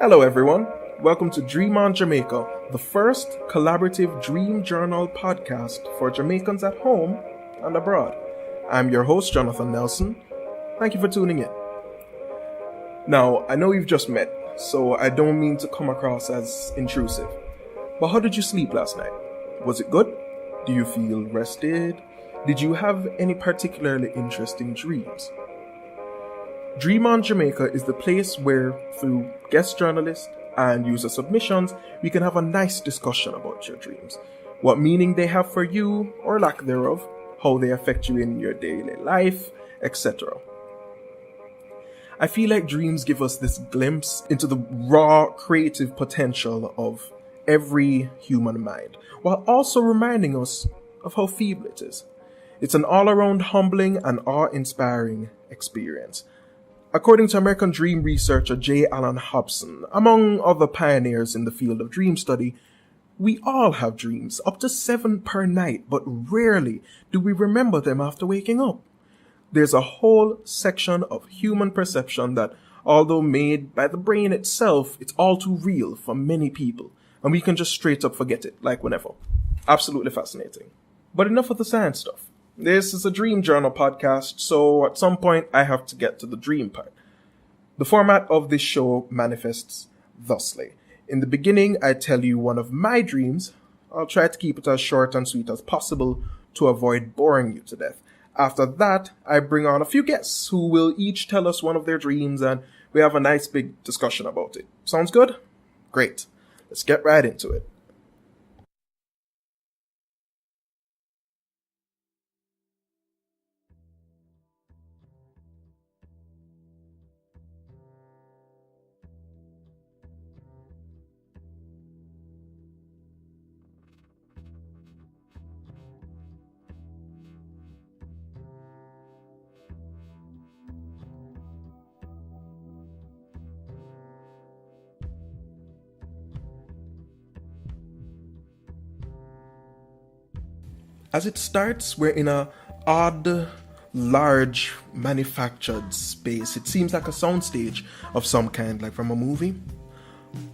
Hello everyone, welcome to DreamOn Jamaica, the first collaborative dream journal podcast for Jamaicans at home and abroad. I'm your host, Jonathan Nelson. Thank you for tuning in. Now, I know we've just met, so I don't mean to come across as intrusive, but how did you sleep last night? Was it good? Do you feel rested? Did you have any particularly interesting dreams? DreamOn Jamaica is the place where, through guest journalists and user submissions, we can have a nice discussion about your dreams, what meaning they have for you or lack thereof, how they affect you in your daily life, etc. I feel like dreams give us this glimpse into the raw creative potential of every human mind, while also reminding us of how feeble it is. It's an all-around humbling and awe-inspiring experience. According to American dream researcher J. Allen Hobson, among other pioneers in the field of dream study, we all have dreams, up to 7 per night, but rarely do we remember them after waking up. There's a whole section of human perception that, although made by the brain itself, it's all too real for many people, and we can just straight up forget it, like whenever. Absolutely fascinating. But enough of the science stuff. This is a dream journal podcast, so at some point I have to get to the dream part. The format of this show manifests thusly. In the beginning, I tell you one of my dreams. I'll try to keep it as short and sweet as possible to avoid boring you to death. After that, I bring on a few guests who will each tell us one of their dreams and we have a nice big discussion about it. Sounds good? Great. Let's get right into it. As it starts, we're in a odd, large, manufactured space. It seems like a soundstage of some kind, like from a movie.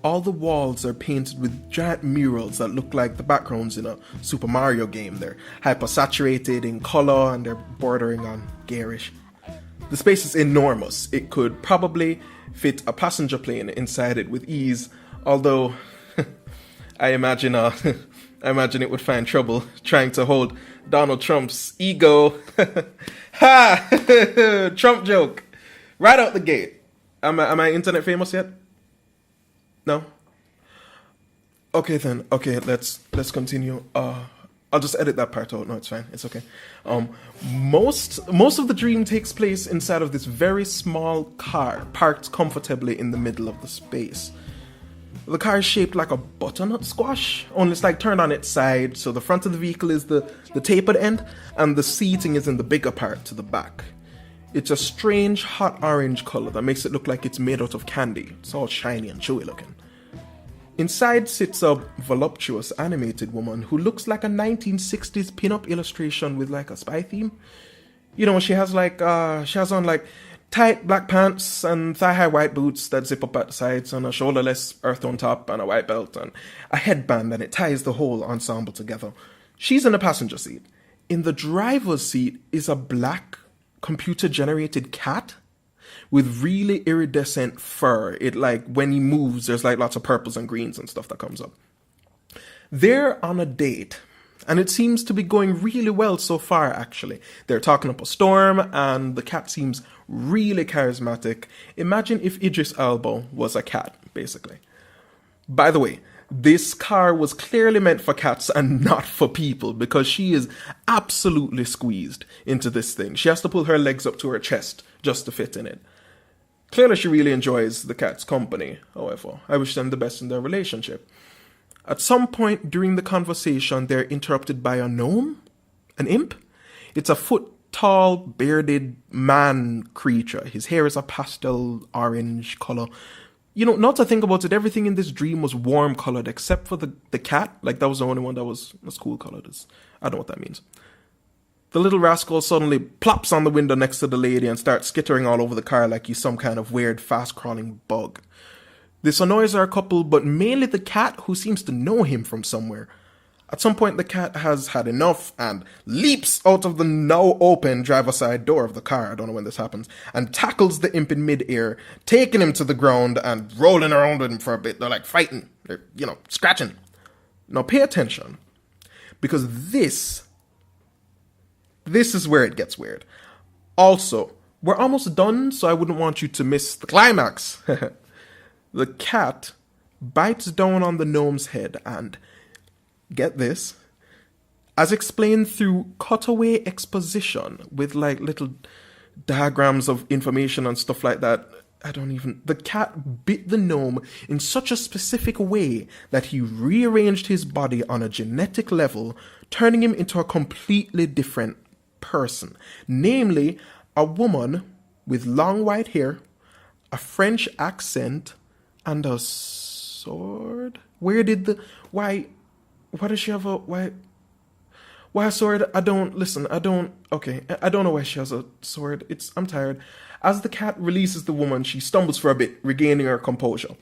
All the walls are painted with giant murals that look like the backgrounds in a Super Mario game. They're hyper-saturated in color and they're bordering on garish. The space is enormous. It could probably fit a passenger plane inside it with ease, although I imagine it would find trouble trying to hold Donald Trump's ego. Ha! Trump joke. Right out the gate. Am I internet famous yet? No? Okay then. Okay, let's continue. I'll just edit that part out. No, it's fine. It's okay. Most of the dream takes place inside of this very small car parked comfortably in the middle of the space. The car is shaped like a butternut squash, only it's like turned on its side, so the front of the vehicle is the tapered end, and the seating is in the bigger part to the back. It's a strange hot orange color that makes it look like it's made out of candy. It's all shiny and chewy looking. Inside sits a voluptuous animated woman who looks like a 1960s pin-up illustration with like a spy theme. You know, she has on like tight black pants and thigh-high white boots that zip up at the sides and a shoulderless earth tone top and a white belt and a headband, and it ties the whole ensemble together. She's in the passenger seat. In the driver's seat is a black computer-generated cat with really iridescent fur. It like, when he moves, there's like lots of purples and greens and stuff that comes up. They're on a date. And it seems to be going really well so far, actually. They're talking up a storm, and the cat seems really charismatic. Imagine if Idris Elba was a cat, basically. By the way, this car was clearly meant for cats and not for people, because she is absolutely squeezed into this thing. She has to pull her legs up to her chest just to fit in it. Clearly, she really enjoys the cat's company, however. I wish them the best in their relationship. At some point during the conversation, they're interrupted by a gnome? An imp? It's a foot-tall, bearded man creature. His hair is a pastel orange color. You know, not to think about it, everything in this dream was warm colored except for the cat. Like, that was the only one that was cool colored. I don't know what that means. The little rascal suddenly plops on the window next to the lady and starts skittering all over the car like he's some kind of weird, fast-crawling bug. This annoys our couple, but mainly the cat, who seems to know him from somewhere. At some point, the cat has had enough and leaps out of the now open driver's side door of the car, I don't know when this happens, and tackles the imp in midair, taking him to the ground and rolling around with him for a bit. They're like fighting, they're, scratching. Now pay attention, because this is where it gets weird. Also, we're almost done, so I wouldn't want you to miss the climax. The cat bites down on the gnome's head and, get this, as explained through cutaway exposition with like little diagrams of information and stuff like that. The cat bit the gnome in such a specific way that he rearranged his body on a genetic level, turning him into a completely different person. Namely, a woman with long white hair, a French accent, and a sword? Why does she have why a sword? I don't know why she has a sword. I'm tired. As the cat releases the woman, she stumbles for a bit, regaining her composure.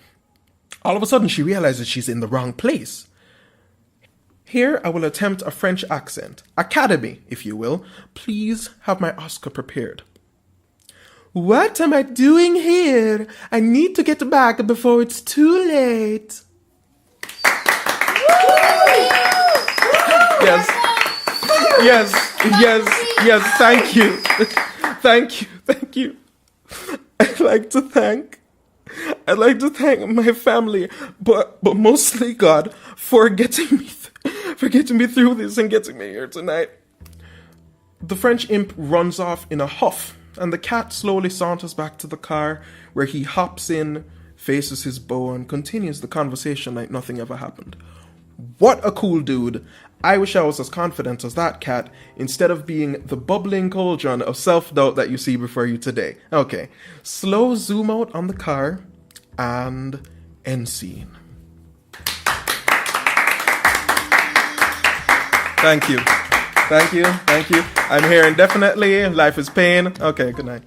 All of a sudden, she realizes she's in the wrong place. Here, I will attempt a French accent. Academy, if you will. Please have my Oscar prepared. What am I doing here? I need to get back before it's too late. Yes, thank you. Thank you. I'd like to thank my family, but mostly God for getting me through this and getting me here tonight. The French imp runs off in a huff, and the cat slowly saunters back to the car, where he hops in, faces his bow, and continues the conversation like nothing ever happened. What a cool dude. I wish I was as confident as that cat, instead of being the bubbling cauldron of self-doubt that you see before you today. Okay, slow zoom out on the car, and end scene. Thank you. I'm here indefinitely. Life is pain. Okay, good night.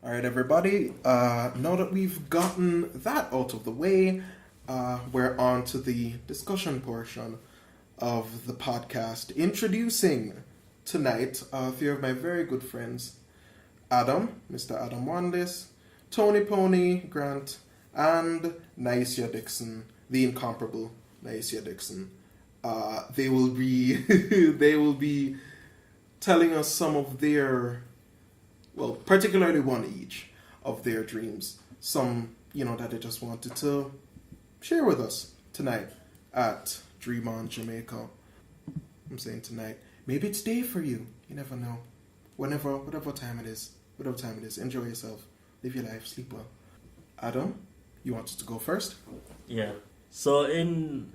All right, everybody. Now that we've gotten that out of the way, we're on to the discussion portion of the podcast. Introducing tonight three of my very good friends: Adam, Mr. Adam Wanlis, Tony Pony Grant, and Naisha Dixon, the incomparable Naisha Dixon. They will be telling us some of their, well, particularly one each of their dreams. Some, that they just wanted to share with us tonight at DreamOn Jamaica. I'm saying tonight. Maybe it's day for you. You never know. Whatever time it is. Enjoy yourself. Live your life. Sleep well. Adam, you wanted to go first? Yeah. So in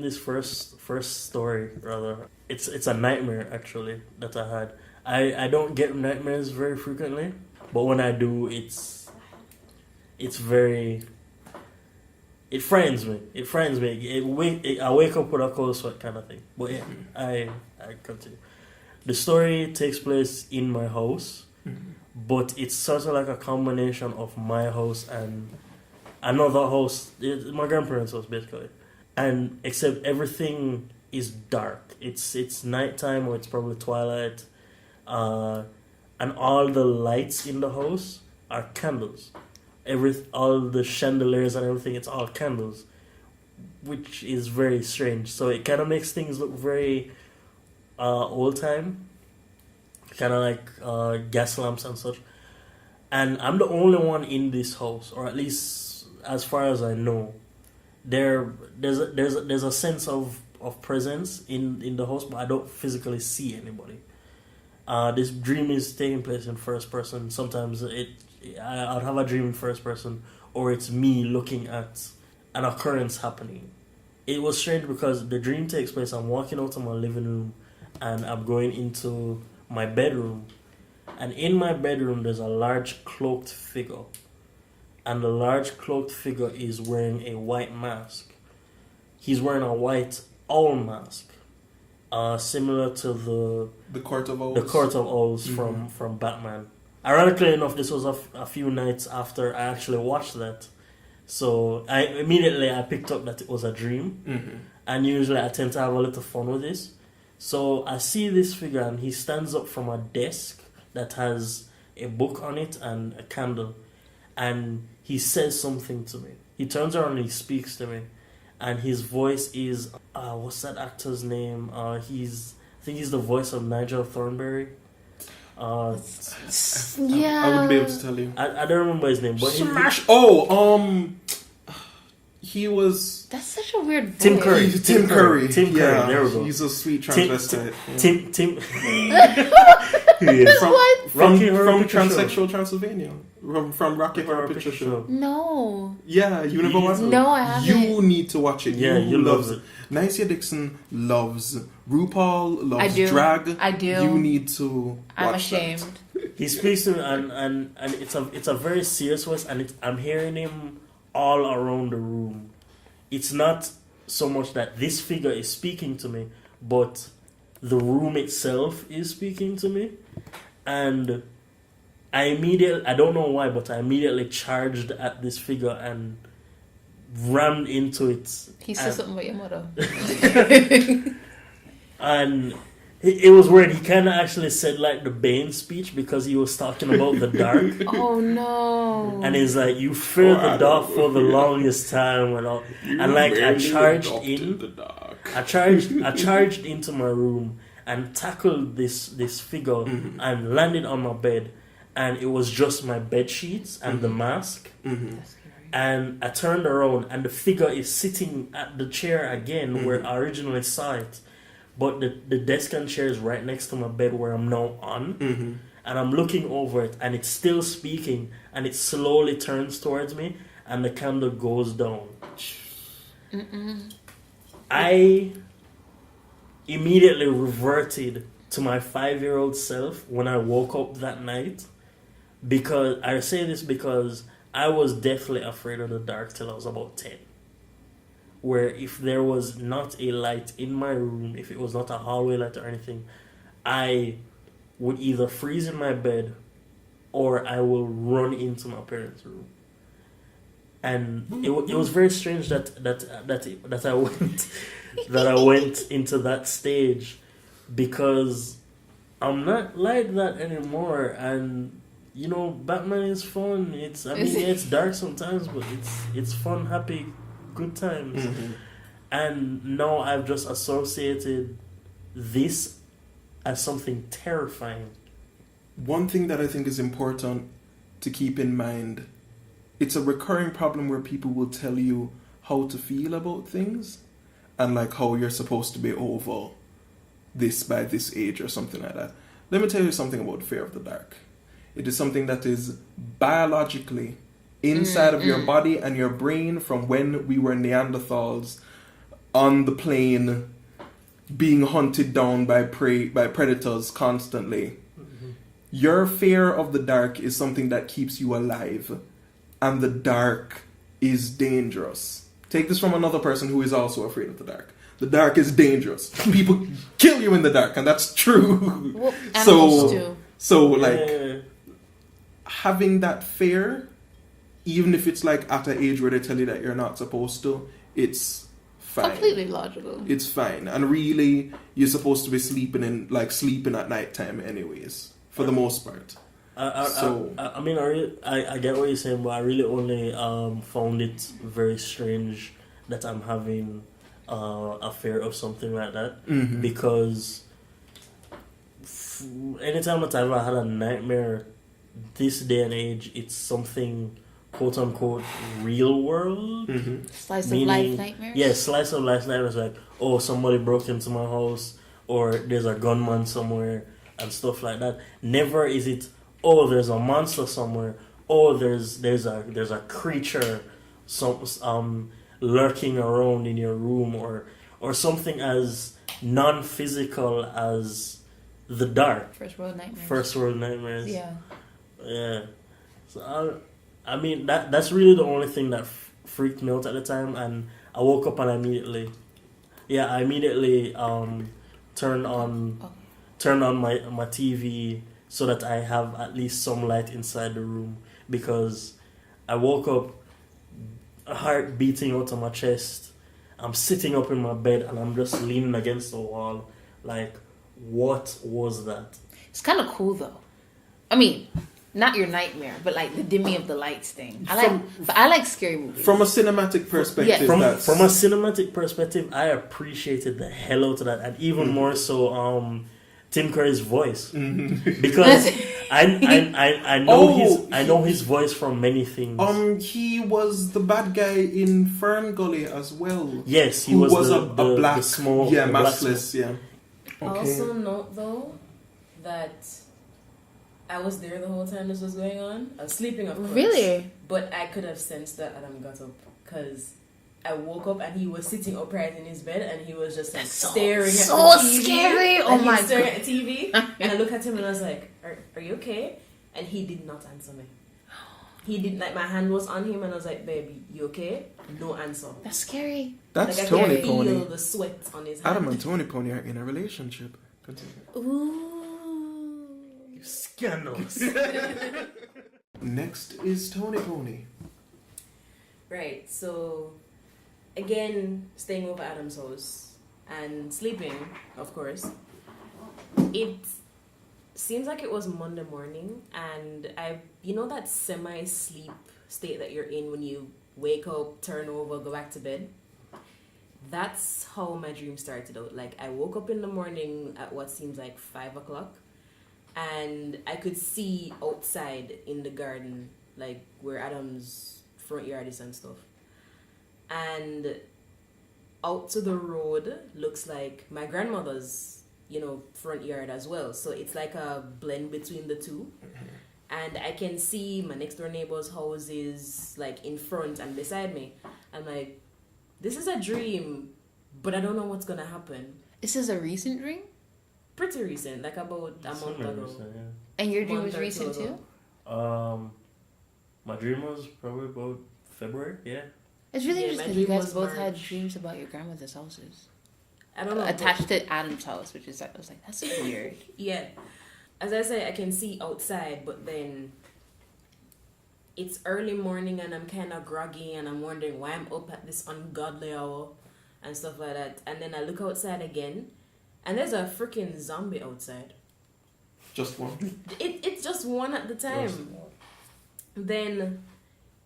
this first story, rather, it's a nightmare actually that I had. I don't get nightmares very frequently, but when I do, it's very. It frightens me. I wake up with a cold sweat kind of thing. But yeah, I continue. The story takes place in my house, but it's sort of like a combination of my house and another house. My grandparents' house, basically. And except everything is dark. It's nighttime, or it's probably twilight. And all the lights in the house are candles. All the chandeliers and everything, it's all candles, which is very strange. So it kind of makes things look very old time, kind of like gas lamps and such. And I'm the only one in this house, or at least as far as I know. There's a sense of presence in the house, but I don't physically see anybody. This dream is taking place in first person. Sometimes I'd have a dream in first person, or it's me looking at an occurrence happening it was strange because the dream takes place. I'm walking out of my living room, and I'm going into my bedroom, and in my bedroom there's a large cloaked figure, and the large cloaked figure is wearing a white mask. He's wearing a white owl mask, similar to the Court of Owls. the Court of Owls from Batman. Ironically enough, this was a few nights after I actually watched that, so I picked up that it was a dream, and usually I tend to have a little fun with this. So I see this figure, and he stands up from a desk that has a book on it and a candle, and he says something to me. He turns around and he speaks to me, and his voice is what's that actor's name? I think he's the voice of Nigel Thornberry. I wouldn't be able to tell you. I don't remember his name, but he was. That's such a weird voice. Tim Curry. Tim Curry. There we go. He's a sweet transvestite. Tim. From Transsexual Transylvania. From Rocky Horror Picture Show. No. Yeah, you never watched it? No, I haven't. You need to watch it. Yeah, you love it. Nicia Dixon loves RuPaul, loves I do. drag. I do. You need to watch I'm ashamed. He speaks to me, and it's a very serious voice, and I'm hearing him all around the room. It's not so much that this figure is speaking to me, but the room itself is speaking to me. And I don't know why, but I immediately charged at this figure and rammed into it. He said something about your mother. And it was weird. He kind of actually said like the Bane speech because he was talking about the dark. Oh no! And he's like, "You fear the dark for the longest time," and all. And like I charged in. The dark. I charged into my room and tackled this figure and landed on my bed, and it was just my bed sheets and the mask. And I turned around, and the figure is sitting at the chair again where I originally saw it. But the desk and chair is right next to my bed where I'm now on. And I'm looking over it, and it's still speaking, and it slowly turns towards me, and the candle goes down. I immediately reverted to my 5-year-old self when I woke up that night. Because I say this because I was deathly afraid of the dark till I was about 10. Where if there was not a light in my room, if it was not a hallway light or anything, I would either freeze in my bed or I will run into my parents' room. And it was very strange that I went into that stage, because I'm not like that anymore. And you know, Batman is fun. It's dark sometimes, but it's fun, happy, good times. And now I've just associated this as something terrifying. One thing that I think is important to keep in mind, it's a recurring problem where people will tell you how to feel about things and like how you're supposed to be over this by this age or something like that. Let me tell you something about fear of the dark. It is something that is biologically inside of your body and your brain from when we were Neanderthals on the plain being hunted down by predators constantly. Your fear of the dark is something that keeps you alive, and the dark is dangerous. Take this from another person who is also afraid of the dark. The dark is dangerous. People kill you in the dark, and that's true. Well, animals too. So having that fear, even if it's like at an age where they tell you that you're not supposed to, it's fine. Completely logical. It's fine. And really, you're supposed to be sleeping at nighttime anyways, for the most part. I mean, I get what you're saying, but I really only found it very strange that I'm having a fear of something like that. Because anytime that I've ever had a nightmare, this day and age, it's something quote unquote real world. Slice of life nightmares? Yeah, slice of life nightmares, like, oh, somebody broke into my house, or there's a gunman somewhere, and stuff like that. Never is it, oh, there's a monster somewhere, oh, there's a creature lurking around in your room, or something as non-physical as the dark. First world nightmares. First world nightmares. Yeah. Yeah. So I mean that's really the only thing that freaked me out at the time, and I woke up and I immediately turned on my TV so that I have at least some light inside the room, because I woke up, a heart beating out of my chest. I'm sitting up in my bed and I'm just leaning against the wall, like, what was that? It's kind of cool though. I mean, not your nightmare, but like the dimming of the lights thing. I like scary movies. From a cinematic perspective, Yeah. From a cinematic perspective, I appreciated the hell out of that, and even more so, Tim Curry's voice, because I know his voice from many things. He was the bad guy in Fern Gully as well. Yes, he who was a black, the small, yeah, the black maskless, yeah. Okay. Also note though that I was there the whole time this was going on. I was sleeping, of course. Really? But I could have sensed that Adam got up, because I woke up and he was sitting upright in his bed and he was just like staring at the TV. Scary. Oh Like, he my was staring god. at the TV, and I looked at him and I was like, "Are you okay?" And he did not answer me. He didn't, like, my hand was on him and I was like, "Baby, you okay?" No answer. That's scary. That's Like, I Tony could feel Pony. the sweat on his hand. Adam and Tony Pony are in a relationship. Continue. Ooh. You scandalous. Next is Tony Pony. Right, so again, staying over Adam's house and sleeping, of course. It seems like it was Monday morning, and you know that semi-sleep state that you're in when you wake up, turn over, go back to bed? That's how my dream started out. Like, I woke up in the morning at what seems like 5 o'clock, and I could see outside in the garden, like where Adam's front yard is and stuff. And out to the road looks like my grandmother's, front yard as well. So it's like a blend between the two. And I can see my next door neighbor's houses like in front and beside me. I'm like, this is a dream, but I don't know what's gonna happen. This is a recent dream? Pretty recent, like about a month ago. Recent, yeah. And your dream Month was or recent two ago. too? My dream was probably about February, yeah. It's really Yeah, interesting my you dream guys was both had March. dreams about your grandmother's houses. I don't know. Attached to Adam's house, which is, I was like, that's weird. Yeah. As I say, I can see outside, but then it's early morning and I'm kind of groggy and I'm wondering why I'm up at this ungodly hour and stuff like that. And then I look outside again and there's a freaking zombie outside. Just one. It's just one at the time. Then,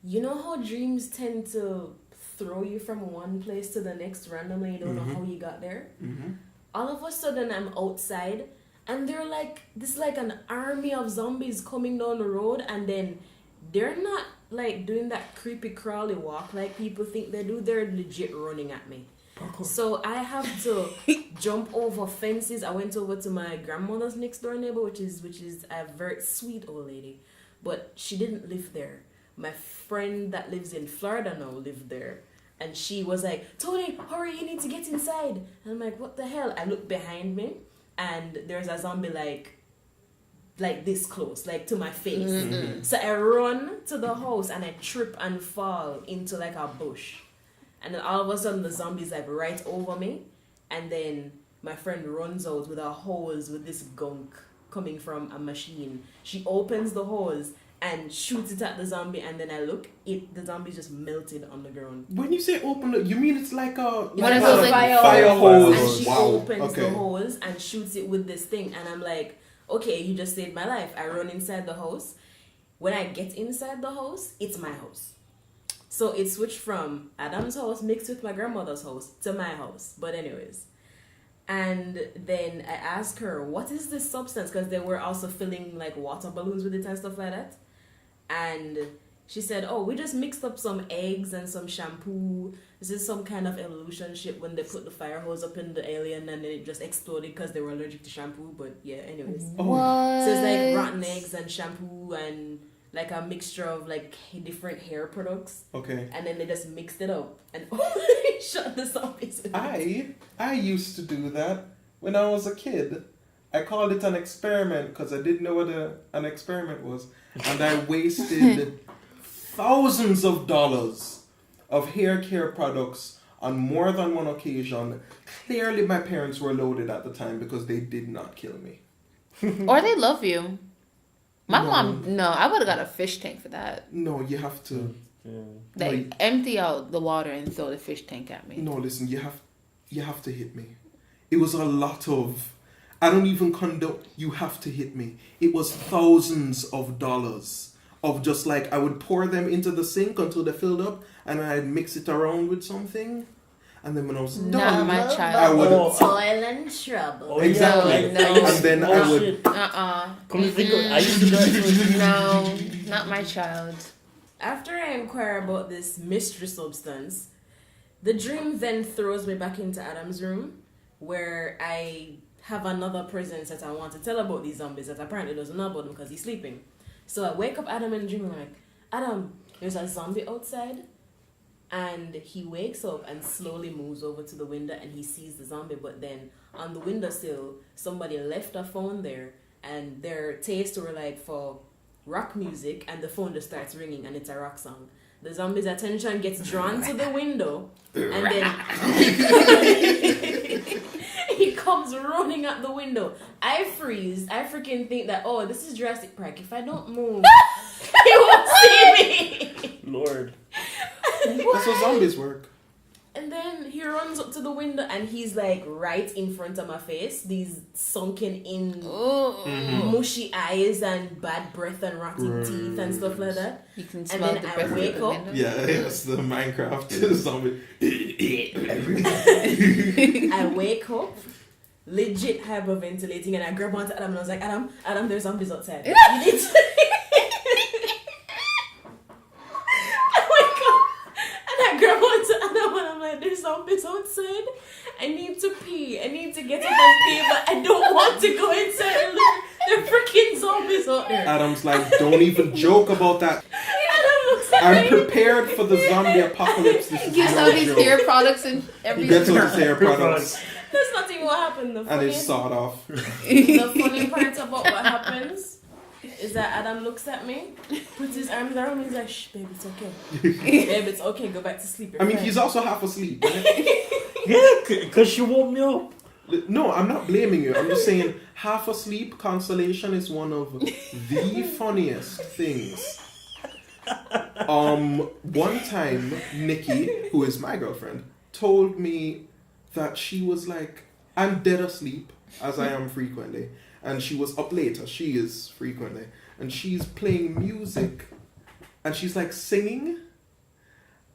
you know how dreams tend to throw you from one place to the next randomly, you don't know how you got there? Mm-hmm. All of a sudden I'm outside and they're like, this is like an army of zombies coming down the road, and then they're not like doing that creepy crawly walk like people think they do. They're legit running at me. So I have to jump over fences. I went over to my grandmother's next door neighbor, which is a very sweet old lady, but she didn't live there. My friend that lives in Florida now lived there, and she was like, "Tony, hurry, you need to get inside." And I'm like, "What the hell?" I look behind me, and there's a zombie like this close, like to my face. Mm-hmm. So I run to the house and I trip and fall into like a bush. And then all of a sudden the zombie's like right over me. And then my friend runs out with a hose with this gunk coming from a machine. She opens the hose and shoots it at the zombie, and then I look, the zombie just melted on the ground. When you say open it, you mean it's like a One of those, like, fire hose. And she Wow. opens Okay. the hose and shoots it with this thing, and I'm like, okay, you just saved my life. I run inside the house. When I get inside the house, it's my house. So it switched from Adam's house mixed with my grandmother's house to my house. But anyways. And then I asked her, what is this substance? Because they were also filling like water balloons with it and stuff like that. And she said, oh, we just mixed up some eggs and some shampoo. This is some kind of evolution shit when they put the fire hose up in the alien and then it just exploded because they were allergic to shampoo. But yeah, anyways. What? So it's like rotten eggs and shampoo and like a mixture of like different hair products, Okay. and then they just mixed it up and shot the zombies. I used to do that when I was a kid. I called it an experiment because I didn't know what an experiment was, and I wasted thousands of dollars of hair care products on more than one occasion. Clearly, my parents were loaded at the time because they did not kill me. Or they love you. My No. mom, no, I would have got a fish tank for that. No, you have to. Yeah. Like, empty out the water and throw the fish tank at me. No, listen, you have to hit me. It was a lot of. I don't even condone. You have to hit me. It was thousands of dollars of just like I would pour them into the sink until they filled up, and I'd mix it around with something, and then when I was Not done, my I child. would. Oh, Toil and trouble. Oh, Exactly. No. And then I would. shit. Uh-uh. Come to think of it, I used to do that too. No, not my child. After I inquire about this mystery substance, the dream then throws me back into Adam's room, where I have another presence that I want to tell about these zombies that apparently doesn't know about them because he's sleeping. So I wake up Adam in the dream and I'm like, Adam, there's a zombie outside. And he wakes up and slowly moves over to the window and he sees the zombie. But then on the windowsill, somebody left a phone there and their tastes were like for rock music, and the phone just starts ringing and it's a rock song. The zombie's attention gets drawn to the window, and then he comes running out the window. I freeze. I freaking think that, oh, this is Jurassic Park. If I don't move, he won't see me. Lord. That's how zombies work. And then he runs up to the window and he's like right in front of my face. These sunken in mushy eyes and bad breath and rotten teeth and stuff like that. You can And smell then the I breath wake out the up. window. Yeah, it's the Minecraft zombie. I wake up, legit hyperventilating, and I grab onto Adam and I was like, Adam, there's zombies outside. You need to... I wake up and I grab onto Adam and I'm like, there's zombies outside. I need to pee. I need to get up and pee, but I don't want to go inside and look. There are freaking zombies out there. Adam's like, don't even joke about that. Adam looks at I'm me. prepared for the zombie apocalypse. This is Gets no all these joke. hair products and He everything. gets all his hair products That's not even what happened. and it's sawed off. The funny part about what happens is that Adam looks at me, puts his arms around me, he's like, shh, babe, it's okay. Babe, it's okay, go back to sleep. You're I mean, fine." he's also half asleep. Right? Yeah, because she woke me up. No, I'm not blaming you. I'm just saying half asleep consolation is one of the funniest things. One time, Nikki, who is my girlfriend, told me that she was like, I'm dead asleep, as I am frequently, and she was up late, as she is frequently, and she's playing music, and she's like singing,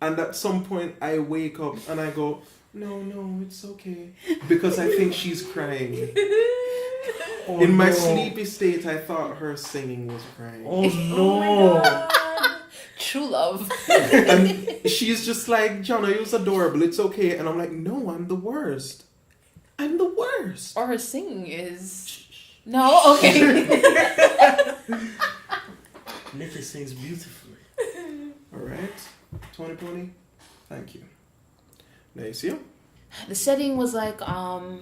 and at some point I wake up and I go, no, it's okay, because I think she's crying. Oh, In my no. sleepy state, I thought her singing was crying. Oh Oh my no. God. True love. And she's just like, Jonna, it was adorable, it's okay. And I'm like, no, I'm the worst. I'm the worst. Or her singing is... No? Okay. Nikki sings beautifully. Alright, Tony Pony, thank you. Nice, you? The setting was like, alright,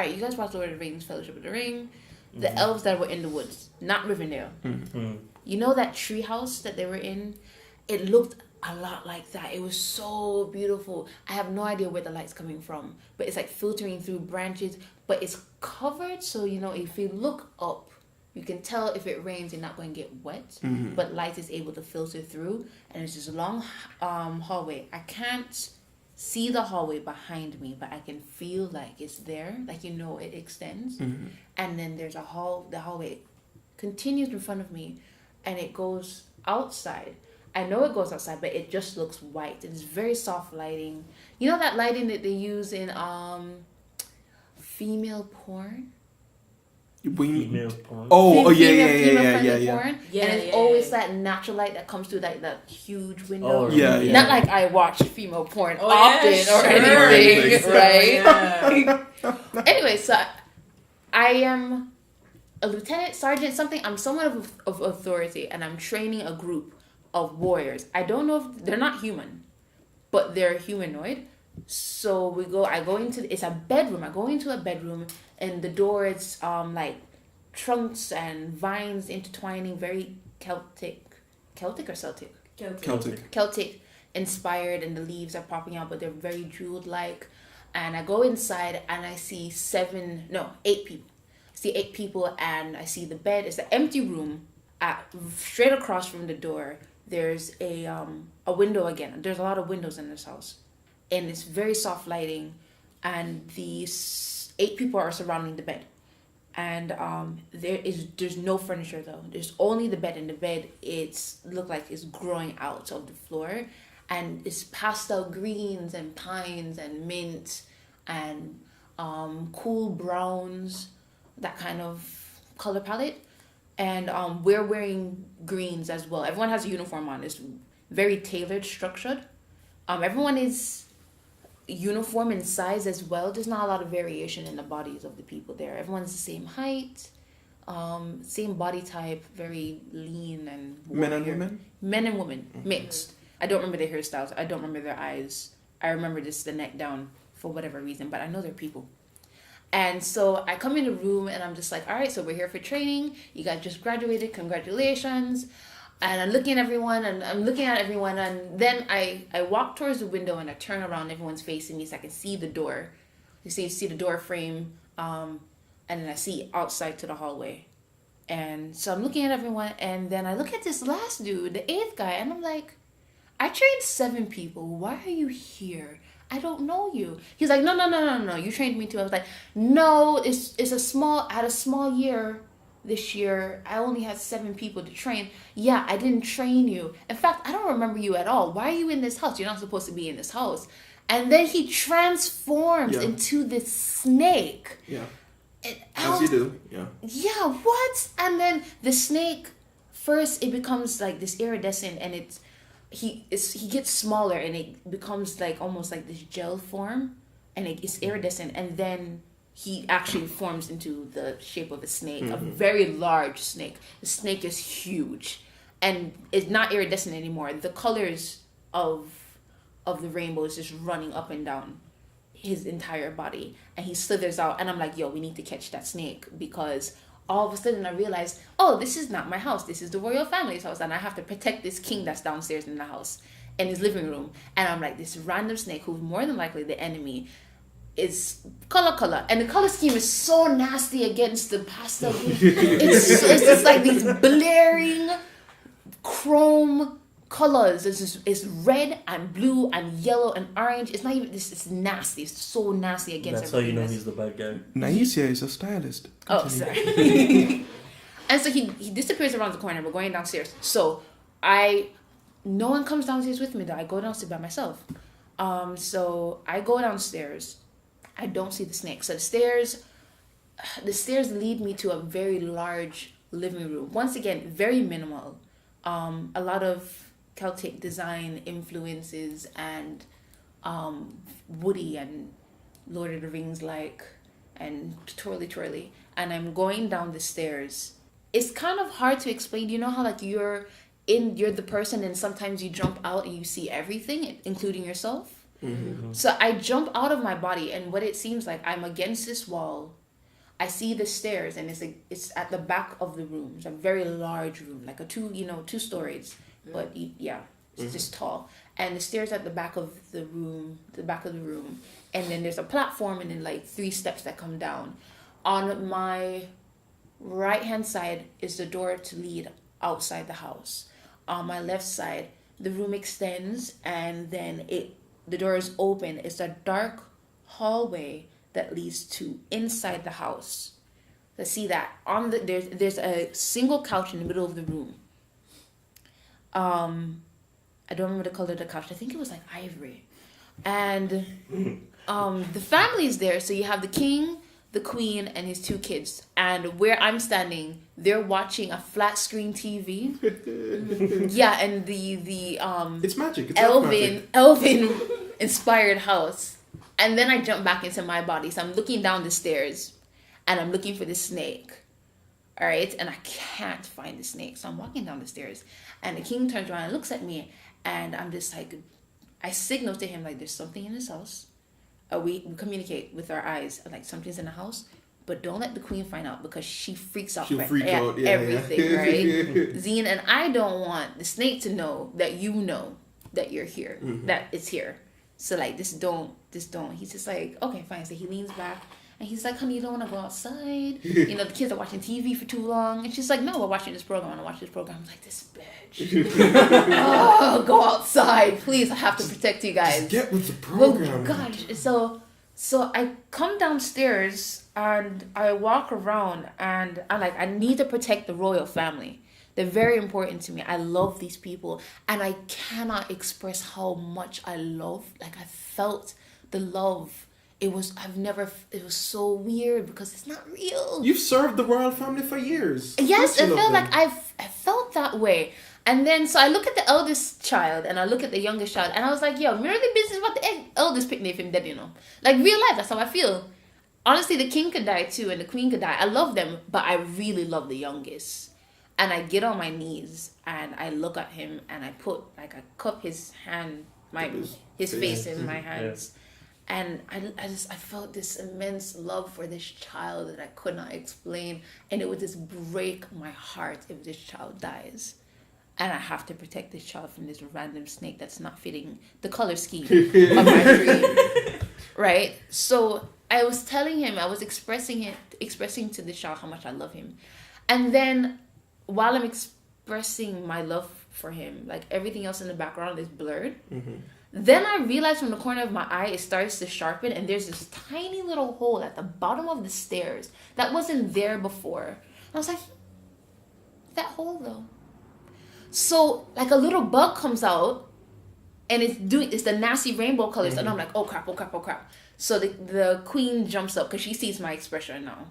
you guys watched Lord of the Rings, Fellowship of the Ring. The elves that were in the woods, not Rivendell. Mm. You know that tree house that they were in? It looked a lot like that. It was so beautiful. I have no idea where the light's coming from, but it's like filtering through branches, but it's covered, so you know, if you look up, you can tell if it rains you're not going to get wet, but light is able to filter through, and it's just a long hallway. I can't see the hallway behind me, but I can feel like it's there, like, you know, it extends. And then there's the hallway continues in front of me, and it goes outside. I know it goes outside, but it just looks white. It's very soft lighting. You know that lighting that they use in female porn? Female porn. Oh, Female yeah. porn. Yeah, And it's yeah, always yeah. that natural light that comes through that huge window. Oh, Yeah. Not like I watch female porn Oh, often yeah, or sure. anything, Sure, right? Yeah. Anyway, so I am a lieutenant, sergeant, something. I'm someone of authority, and I'm training a group of warriors. I don't know if they're not human, but they're humanoid. So I go into, it's a bedroom. I go into a bedroom, and the door, it's like trunks and vines intertwining, very Celtic or Celtic? Celtic inspired, and the leaves are popping out, but they're very jeweled like. And I go inside, and I see 8 people. I see 8 people, and I see the bed. It's an empty room. Straight across from the door, there's a window again. There's a lot of windows in this house, and it's very soft lighting. And these 8 people are surrounding the bed, and there's no furniture though. There's only the bed, and the bed look like it's growing out of the floor, and it's pastel greens and pines and mint and cool browns, that kind of color palette. And we're wearing greens as well. Everyone has a uniform on. It's very tailored, structured. Everyone is uniform in size as well. There's not a lot of variation in the bodies of the people there. Everyone's the same height, same body type, very lean and Men and women? Men and women, mixed. I don't remember their hairstyles. I don't remember their eyes. I remember just the neck down for whatever reason, but I know they're people. And so I come in the room, and I'm just like, all right, so we're here for training. You guys just graduated. Congratulations. And I'm looking at everyone, and then I walk towards the window, and I turn around. Everyone's facing me, so I can see the door. You see the door frame, and then I see outside to the hallway. And so I'm looking at everyone, and then I look at this last dude, the 8th guy, and I'm like, I trained 7 people. Why are you here? I don't know you. He's like, no. You trained me too. I was like, no, I had a small year this year. I only had 7 people to train. Yeah, I didn't train you. In fact, I don't remember you at all. Why are you in this house? You're not supposed to be in this house. And then he transforms into this snake. Yeah. As you do. Yeah. Yeah, what? And then the snake, first it becomes like this iridescent, and he gets smaller, and it becomes like almost like this gel form, and it's iridescent, and then he actually forms into the shape of a snake, a very large snake. The snake is huge, and it's not iridescent anymore. The colors of the rainbow is just running up and down his entire body, and he slithers out, and I'm like, yo, we need to catch that snake, because all of a sudden I realized, oh, this is not my house. This is the royal family's house, and I have to protect this king that's downstairs in the house, in his living room. And I'm like, this random snake, who's more than likely the enemy, is color. And the color scheme is so nasty against the pastel. it's just like these blaring chrome colors. It's red and blue and yellow and orange. It's not even this. It's nasty. It's so nasty against. That's how you know he's the bad guy. Naisia is a stylist. Oh, sorry. And so he disappears around the corner. We're going downstairs. So no one comes downstairs with me though. I go downstairs by myself. So I go downstairs. I don't see the snake. So the stairs lead me to a very large living room. Once again, very minimal. A lot of Celtic design influences and woody and Lord of the Rings like and twirly. And I'm going down the stairs. It's kind of hard to explain. You know how like you're the person, and sometimes you jump out and you see everything, including yourself. Mm-hmm. So I jump out of my body, and what it seems like, I'm against this wall. I see the stairs, and it's at the back of the room. It's a very large room, like a 2 stories, but it's just tall. And the stairs at the back of the room, and then there's a platform, and then like 3 steps that come down. On my right hand side is the door to lead outside the house. On my left side, the room extends, and then the door is open. It's a dark hallway that leads to inside the house. Let's see that there's a single couch in the middle of the room. I don't remember the color of the couch. I think it was like ivory, and the family is there. So you have the king, the queen, and his 2 kids. And where I'm standing, they're watching a flat screen TV. Yeah, and the it's magic. It's elven inspired house. And then I jump back into my body. So I'm looking down the stairs, and I'm looking for the snake. All right, and I can't find the snake. So I'm walking down the stairs, and the king turns around and looks at me, and I'm just like, I signal to him like, there's something in this house. We communicate with our eyes, like something's in the house, but don't let the queen find out because she freaks out. She'll freak out, everything, right? Zine, and I don't want the snake to know that you know that you're here, that it's here. So like, just don't. He's just like, okay, fine. So he leans back. And he's like, honey, you don't want to go outside? You know, the kids are watching TV for too long. And she's like, no, we're watching this program. I want to watch this program. I'm like, this bitch. Oh, go outside. Please, I have to protect you guys. Just get with the program. Oh, gosh. So I come downstairs and I walk around and I'm like, I need to protect the royal family. They're very important to me. I love these people. And I cannot express how much I love. Like, I felt the love. It was so weird because it's not real. You've served the royal family for years. Yes, I felt like I felt that way. And then, so I look at the eldest child and I look at the youngest child and I was like, yo, mirror the business about the eldest picnic him dead, you know. Like, real life, that's how I feel. Honestly, the king could die too and the queen could die. I love them, but I really love the youngest. And I get on my knees and I look at him and I cup his hand, his face in my hands. Yeah. And I felt this immense love for this child that I could not explain. And it would just break my heart if this child dies. And I have to protect this child from this random snake that's not fitting the color scheme of my dream. Right? So I was telling him, I was expressing to the child how much I love him. And then while I'm expressing my love for him, like everything else in the background is blurred. Then I realized from the corner of my eye, it starts to sharpen and there's this tiny little hole at the bottom of the stairs that wasn't there before. And I was like, that hole though. So like a little bug comes out and it's the nasty rainbow colors. And I'm like, oh crap. So the queen jumps up because she sees my expression now.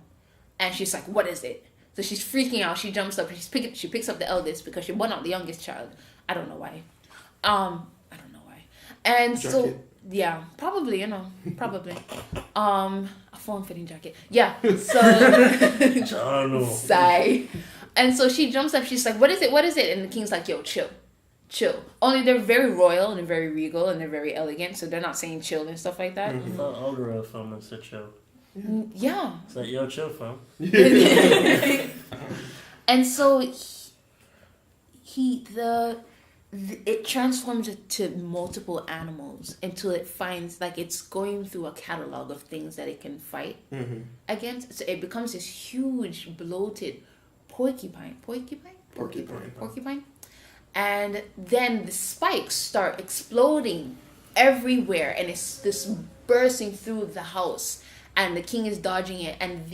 And she's like, what is it? So she's freaking out. She jumps up and she picks up the eldest because she won out the youngest child. I don't know why. And jacket. So, yeah, probably, probably. A form-fitting jacket. Yeah, so, sigh. And so she jumps up, she's like, what is it? And the king's like, yo, chill. Only they're very royal and they're very regal and they're very elegant, so they're not saying chill and stuff like that. I thought all the royal family said chill. Yeah. It's like, yo, chill, fam. And so it transforms it to multiple animals until it finds, like, it's going through a catalog of things that it can fight against. So it becomes this huge, bloated porcupine. And then the spikes start exploding everywhere, and it's this bursting through the house, and the king is dodging it, and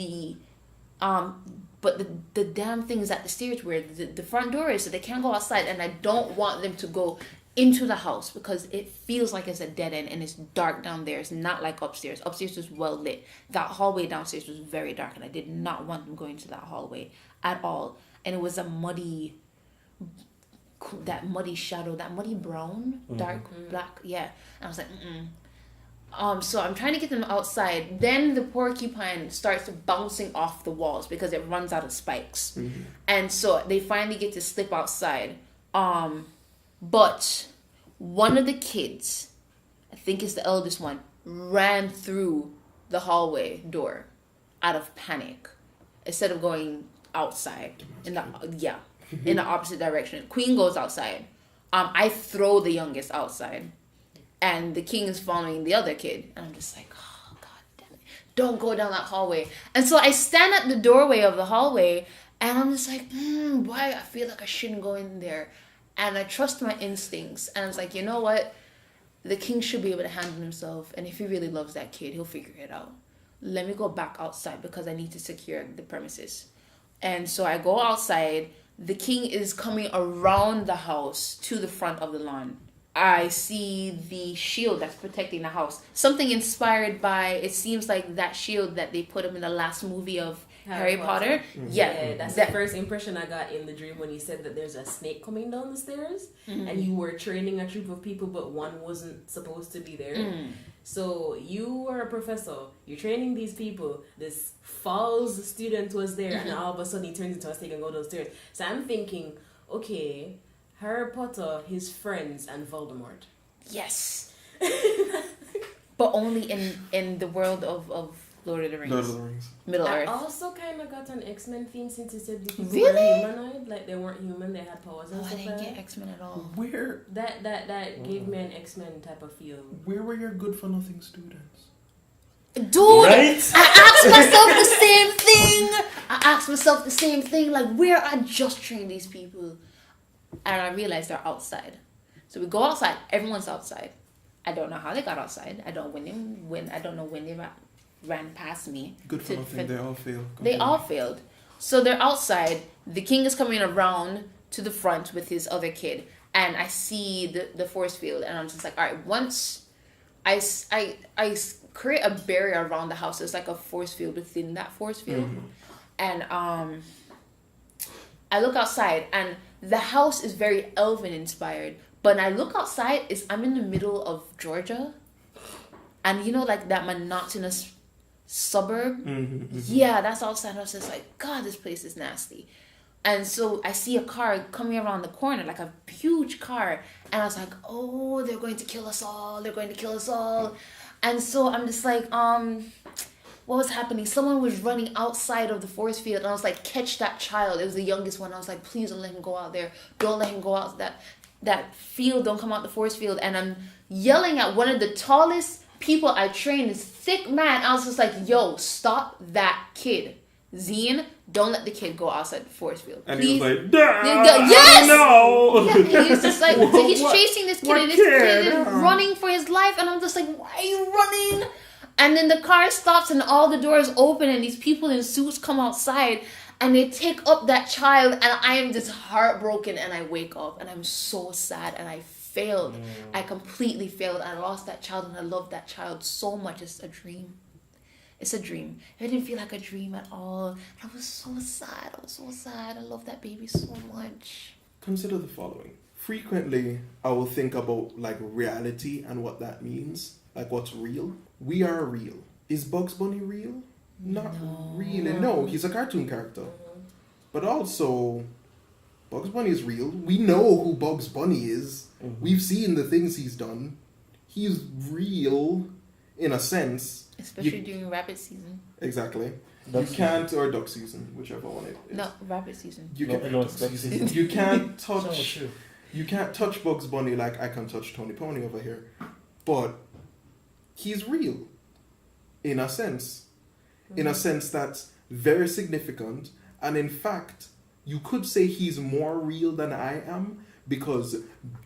but the damn thing is at the stairs where the front door is, so they can't go outside, and I don't want them to go into the house because it feels like it's a dead end and it's dark down there. It's not like upstairs. Upstairs was well lit. That hallway downstairs was very dark, and I did not want them going to that hallway at all. And it was that muddy shadow, that muddy brown, dark black. Yeah, and I was like, so I'm trying to get them outside. Then the porcupine starts bouncing off the walls because it runs out of spikes. And so they finally get to slip outside. But one of the kids, I think it's the eldest one, ran through the hallway door out of panic instead of going outside in the opposite direction. Queen goes outside. I throw the youngest outside. And the king is following the other kid. And I'm just like, oh, God damn it. Don't go down that hallway. And so I stand at the doorway of the hallway. And I'm just like, why? I feel like I shouldn't go in there. And I trust my instincts. And I was like, you know what? The king should be able to handle himself. And if he really loves that kid, he'll figure it out. Let me go back outside because I need to secure the premises. And so I go outside. The king is coming around the house to the front of the lawn. I see the shield that's protecting the house. Something inspired by, it seems like that shield that they put him in the last movie of Harry Potter. Yeah, that's the first impression I got in the dream when you said that there's a snake coming down the stairs and you were training a troop of people but one wasn't supposed to be there. So you were a professor, you're training these people, this false student was there, and all of a sudden he turns into a snake and goes downstairs. So I'm thinking, okay, Harry Potter, his friends, and Voldemort. Yes. But only in the world of Lord of the Rings. Lord of the Rings. Middle I Earth. also kind of got an X-Men theme since you said people Really? were humanoid, like they weren't human, they had powers and Oh, I stuff didn't like get that. X-Men at all. Where That gave me an X-Men type of feel. where were your good for nothing students? Dude, Right? I asked myself the same thing. Like, where I just trained these people, and I realized they're outside. So we go outside. Everyone's outside. I don't know how they got outside. I don't know when they ran past me. Good for nothing. They all failed. They all failed. So they're outside. The king is coming around to the front with his other kid, and I see the force field, and I'm just like, all right. Once I create a barrier around the house. It's like a force field within that force field, and I look outside, and the house is very elven inspired. But when I look outside, I'm in the middle of Georgia, and you know, like that monotonous suburb. Yeah, that's outside. I was just like, God, this place is nasty. And so I see a car coming around the corner, like a huge car, and I was like, oh, they're going to kill us all. They're going to kill us all. And so I'm just like, what was happening? Someone was running outside of the force field, and I was like, catch that child. It was the youngest one. I was like, please don't let him go out there. Don't let him go out that field. Don't come out the force field. And I'm yelling at one of the tallest people I trained, this thick man. I was just like, yo, stop that kid. Zine, don't let the kid go outside the force field. And Please. he was like, Yes! no! Yeah, he's just like, so he's chasing this kid, what and this kid kid? is running for his life, and I'm just like, why are you running? And then the car stops, and all the doors open, and these people in suits come outside, and they take up that child, and I am just heartbroken, and I wake up, and I'm so sad, and I failed. I completely failed. I lost that child, and I love that child so much. It's a dream. It's a dream. It didn't feel like a dream at all. I was so sad. I love that baby so much. Consider the following. Frequently, I will think about like reality and what that means. Like what's real. We are real. Is Bugs Bunny real? Not really. No, he's a cartoon character. But also, Bugs Bunny is real. We know who Bugs Bunny is. We've seen the things he's done. He's real in a sense. Especially during rabbit season. Exactly. You can't, or duck season, whichever one it is. No, rabbit season. You You can't touch. You can't touch Bugs Bunny like I can touch Tony Pony over here, but he's real, in a sense, that's very significant, and in fact, you could say he's more real than I am because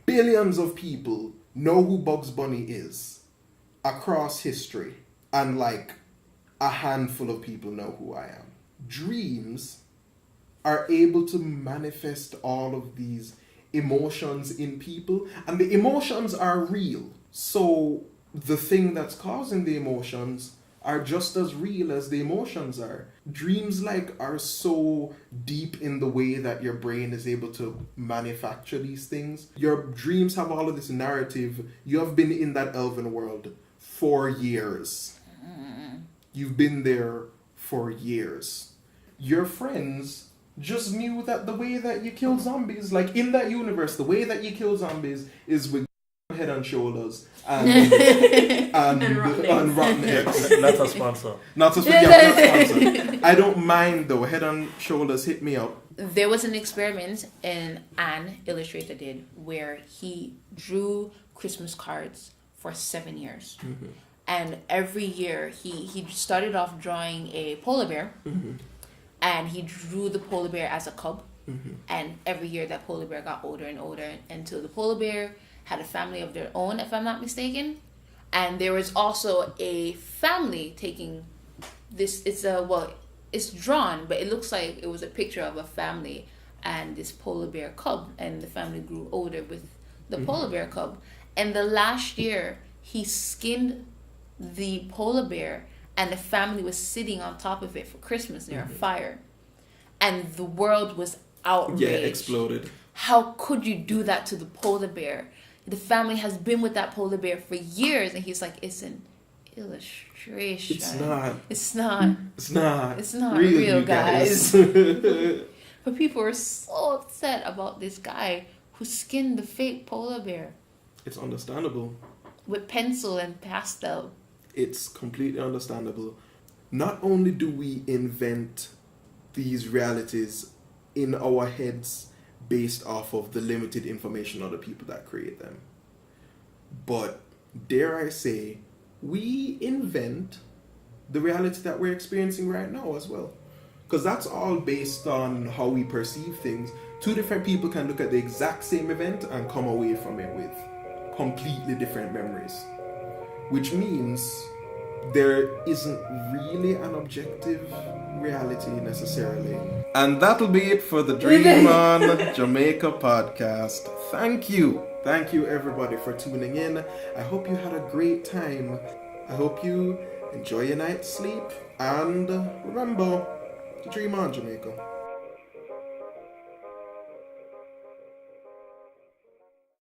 billions of people know who Bugs Bunny is across history. And like a handful of people know who I am. Dreams are able to manifest all of these emotions in people, and the emotions are real. So the thing that's causing the emotions are just as real as the emotions are. Dreams like are so deep in the way that your brain is able to manufacture these things. Your dreams have all of this narrative. You have been in that elven world for years. You've been there for years. Your friends just knew that the way that you kill zombies, like in that universe, the way that you kill zombies is with Head and Shoulders and rotten eggs. Not a sponsor. Not a sponsor. I don't mind though. Head and Shoulders, hit me up. There was an experiment Anne Illustrator did where he drew Christmas cards for 7 years. And every year he started off drawing a polar bear, and he drew the polar bear as a cub. And every year that polar bear got older and older until the polar bear had a family of their own, if I'm not mistaken. And there was also a family taking this. It's drawn, but it looks like it was a picture of a family and this polar bear cub, and the family grew older with the polar bear cub. And the last year he skinned the polar bear, and the family was sitting on top of it for Christmas near a fire, and the world was outraged. Yeah, exploded. How could you do that to the polar bear? The family has been with that polar bear for years, and he's like, listen, illustration. It's not. It's not. It's not. It's not real, real, you guys. But people are so upset about this guy who skinned the fake polar bear It's understandable. with pencil and pastel. It's completely understandable. Not only do we invent these realities in our heads based off of the limited information of the people that create them, but dare I say, we invent the reality that we're experiencing right now as well. Because that's all based on how we perceive things. Two different people can look at the exact same event and come away from it with completely different memories. Which means there isn't really an objective reality necessarily. And that'll be it for the DreamOn Jamaica podcast. Thank you. Thank you everybody for tuning in. I hope you had a great time. I hope you enjoy your night's sleep. And remember, to dream on, Jamaica.